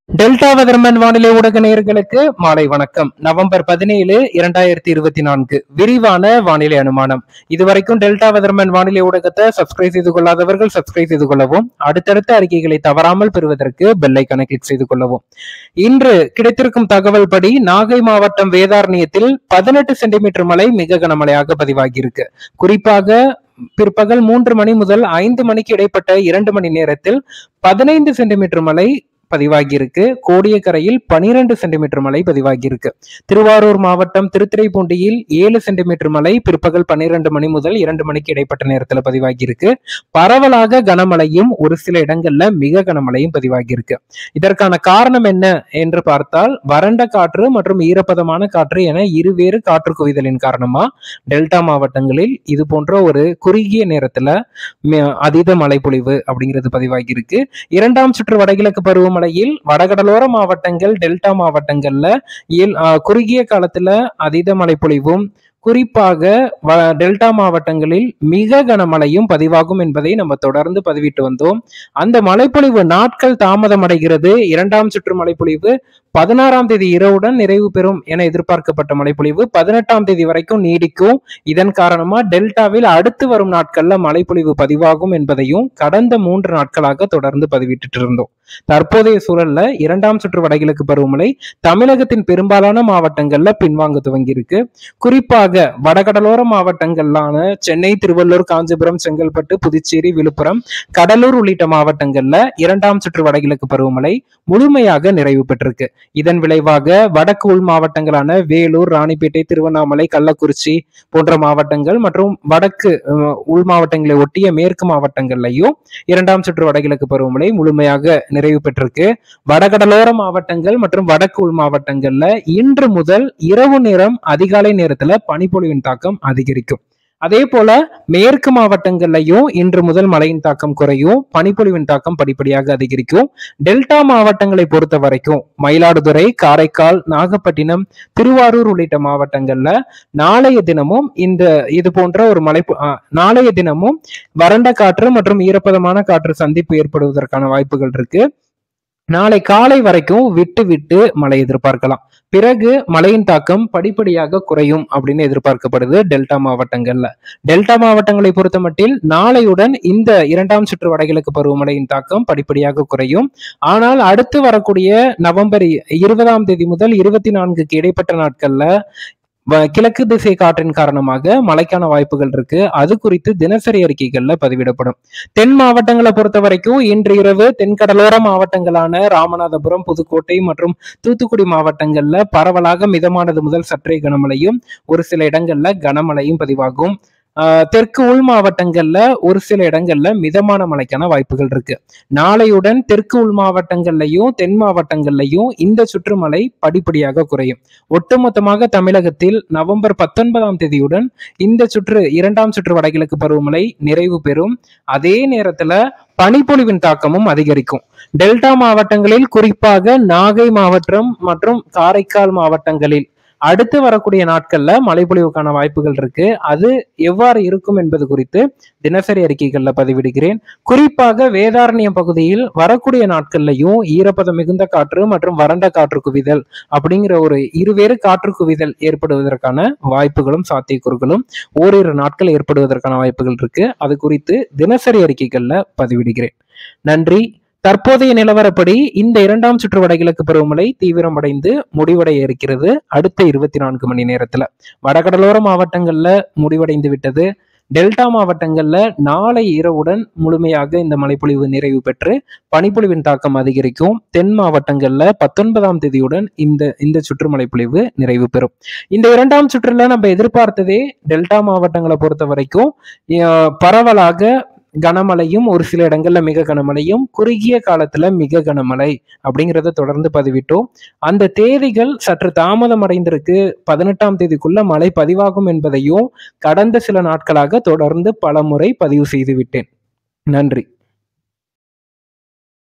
Delta weatherman வானிலை ஊடக நேயர்களுக்கு மாலை வணக்கம். நவம்பர் 17, 2024 விரிவான வானிலை அனுமானம். இதுவரைக்கும் டெல்டா வெதர்மன் வானிலை ஊடகத்தை சப்ஸ்கிரைப் செய்து கொள்ளாதவர்கள் சப்ஸ்கிரைப் செய்து கொள்ளவும், அடுத்தடுத்த அறிக்கைகளை தவறாமல் பெறுவதற்கு பெல் ஐகானை கிளிக் செய்து கொள்ளவும். இன்று கிடைத்திருக்கும் தகவல் படி நாகை மாவட்டம் வேதாரண்யத்தில் 18 சென்டிமீட்டர் மழை மிக கனமழையாக பதிவாகியிருக்கு. குறிப்பாக பிற்பகல் 3 மணி முதல் 5 மணிக்கு இடைப்பட்ட 2 மணி நேரத்தில் 15 சென்டிமீட்டர் மழை பதிவாகியிருக்கு. கோடியக்கரையில் 12 சென்டிமீட்டர் மழை பதிவாகியிருக்கு. திருவாரூர் மாவட்டம் திருத்துறைப்பூண்டியில் 7 சென்டிமீட்டர் மழை பிற்பகல் 12 மணி முதல் 2 மணிக்கு இடைப்பட்ட நேரத்தில் பதிவாகியிருக்கு. பரவலாக கனமழையும் ஒரு சில இடங்கள்ல மிக கனமழையும் பதிவாகியிருக்கு. இதற்கான காரணம் என்ன என்று பார்த்தால் வறண்ட காற்று மற்றும் ஈரப்பதமான காற்று என இருவேறு காற்று குவிதலின் காரணமா டெல்டா மாவட்டங்களில் இது போன்ற ஒரு குறுகிய நேரத்துல அதீத மழை பொழிவு அப்படிங்கிறது பதிவாகியிருக்கு. இரண்டாம் சுற்று வடகிழக்கு பருவமழையில் வடகடலோர மாவட்டங்கள் டெல்டா மாவட்டங்கள்ல குறுகிய காலத்துல அதீத மழை பொழிவும் குறிப்பாக டெல்டா மாவட்டங்களில் மிக கனமழையும் பதிவாகும் என்பதை நம்ம தொடர்ந்து பதிவிட்டு வந்தோம். அந்த மழைப்பொழிவு நாட்கள் தாமதம் அடைகிறது. இரண்டாம் சுற்று மழைப்பொழிவு 16ஆம் தேதி இரவுடன் நிறைவு பெறும் என எதிர்பார்க்கப்பட்ட மழைப்பொழிவு 18ஆம் தேதி வரைக்கும் நீடிக்கும். இதன் காரணமா டெல்டாவில் அடுத்து வரும் நாட்கள்ல மழைப்பொழிவு பதிவாகும் என்பதையும் கடந்த 3 நாட்களாக தொடர்ந்து பதிவிட்டு இருந்தோம். தற்போதைய சூழல்ல இரண்டாம் சுற்று வடகிழக்கு பருவமழை தமிழகத்தின் பெரும்பாலான மாவட்டங்கள்ல பின்வாங்க துவங்கி இருக்கு. குறிப்பாக வடகடலோர மாவட்டங்களான சென்னை, திருவள்ளூர், காஞ்சிபுரம், செங்கல்பட்டு, புதுச்சேரி, விழுப்புரம், கடலூர் உள்ளிட்ட மாவட்டங்கள்ல இரண்டாம் சுற்று வடகிழக்கு பருவமழை முழுமையாக நிறைவு பெற்றிருக்கு. இதன் விளைவாக வடக்கு உள் மாவட்டங்களான வேலூர், ராணிப்பேட்டை, திருவண்ணாமலை, கள்ளக்குறிச்சி போன்ற மாவட்டங்கள் மற்றும் வடக்கு உள் மாவட்டங்களை ஒட்டிய மேற்கு மாவட்டங்கள்லையும் இரண்டாம் சுற்று வடகிழக்கு பருவமழை முழுமையாக நிறைவு பெற்றிருக்கு. வடகடலோர மாவட்டங்கள் மற்றும் வடக்கு உள் மாவட்டங்கள்ல இன்று முதல் இரவு நேரம் அதிகாலை நேரத்துல பனிப்பொழிவின் தாக்கம் அதிகரிக்கும். அதே போல மேற்கு மாவட்டங்கள்லையும் இன்று முதல் மழையின் தாக்கம் குறையும், பனிப்பொழிவின் தாக்கம் படிப்படியாக அதிகரிக்கும். டெல்டா மாவட்டங்களை பொறுத்த வரைக்கும் மயிலாடுதுறை, காரைக்கால், நாகப்பட்டினம், திருவாரூர் உள்ளிட்ட மாவட்டங்கள்ல நாளைய தினமும் இது போன்ற ஒரு நாளைய தினமும் வறண்ட காற்று மற்றும் ஈரப்பதமான காற்று சந்திப்பு ஏற்படுவதற்கான வாய்ப்புகள் இருக்கு. நாளை காலை வரைக்கும் விட்டு விட்டு மழை எதிர்பார்க்கலாம். பிறகு மழையின் தாக்கம் படிப்படியாக குறையும் அப்படின்னு எதிர்பார்க்கப்படுது டெல்டா மாவட்டங்கள்ல. டெல்டா மாவட்டங்களை பொறுத்த மட்டில் நாளையுடன் இந்த இரண்டாம் சுற்று வடகிழக்கு பருவமழையின் தாக்கம் படிப்படியாக குறையும். ஆனால் அடுத்து வரக்கூடிய நவம்பர் 20ஆம் தேதி முதல் 24க்கு இடைப்பட்ட நாட்கள்ல கிழக்கு திசை காற்றின் காரணமாக மழைக்கான வாய்ப்புகள் இருக்கு. அது குறித்து தினசரி அறிக்கைகள்ல பதிவிடப்படும். தென் மாவட்டங்களை பொறுத்த வரைக்கும் இன்று இரவு தென்கடலோர மாவட்டங்களான ராமநாதபுரம், புதுக்கோட்டை மற்றும் தூத்துக்குடி மாவட்டங்கள்ல பரவலாக மிதமானது முதல் சற்றே கனமழையும் ஒரு சில இடங்கள்ல கனமழையும் பதிவாகும். தெற்கு உள் மாவட்டங்கள்ல ஒரு சில இடங்கள்ல மிதமான மழைக்கான வாய்ப்புகள் இருக்கு. நாளையுடன் தெற்கு உள் மாவட்டங்கள்லையும் தென் மாவட்டங்கள்லையும் இந்த சுற்றுமழை படிப்படியாக குறையும். ஒட்டுமொத்தமாக தமிழகத்தில் நவம்பர் 19ஆம் தேதியுடன் இந்த இரண்டாம் சுற்று வடகிழக்கு பருவமழை நிறைவு பெறும். அதே நேரத்துல பனிப்பொழிவின் தாக்கமும் அதிகரிக்கும். டெல்டா மாவட்டங்களில் குறிப்பாக நாகை மாவட்டம் மற்றும் காரைக்கால் மாவட்டங்களில் அடுத்து வரக்கூடிய நாட்கள்ல மழைப்பொழிவுக்கான வாய்ப்புகள் இருக்கு. அது எவ்வாறு இருக்கும் என்பது குறித்து தினசரி அறிக்கைகள்ல பதிவிடுகிறேன். குறிப்பாக வேதாரண்யம் பகுதியில் வரக்கூடிய நாட்கள்லையும் ஈரப்பதம் மிகுந்த காற்று மற்றும் வறண்ட காற்று குவிதல் அப்படிங்கிற ஒரு இருவேறு காற்று குவிதல் ஏற்படுவதற்கான வாய்ப்புகளும் சாத்தியக்கூறுகளும் ஓரிரு நாட்கள் ஏற்படுவதற்கான வாய்ப்புகள் இருக்கு. அது குறித்து தினசரி அறிக்கைகள்ல பதிவிடுகிறேன். நன்றி. தற்போதைய நிலவரப்படி இந்த இரண்டாம் சுற்று வடகிழக்கு பருவமழை தீவிரமடைந்து முடிவடைய இருக்கிறது. அடுத்த 24 மணி நேரத்துல வடகடலோர மாவட்டங்கள்ல முடிவடைந்து விட்டது. டெல்டா மாவட்டங்கள்ல நாளை இரவுடன் முழுமையாக இந்த மழைப்பொழிவு நிறைவு பெற்று பனிப்பொழிவின் தாக்கம் அதிகரிக்கும். தென் மாவட்டங்கள்ல 19ஆம் தேதியுடன் இந்த சுற்று மழைப்பொழிவு நிறைவு பெறும். இந்த இரண்டாம் சுற்றுல நம்ம எதிர்பார்த்ததே டெல்டா மாவட்டங்களை பொறுத்த வரைக்கும் பரவலாக கனமழையும் ஒரு சில இடங்கள்ல மிக கனமழையும் குறுகிய காலத்துல மிக கனமழை அப்படிங்கிறத தொடர்ந்து பதிவிட்டோம். அந்த தேதிகள் சற்று தாமதம் அடைந்திருக்கு. 18ஆம் தேதிக்குள்ள மழை பதிவாகும் என்பதையும் கடந்த சில நாட்களாக தொடர்ந்து பல முறை பதிவு செய்து விட்டேன். நன்றி.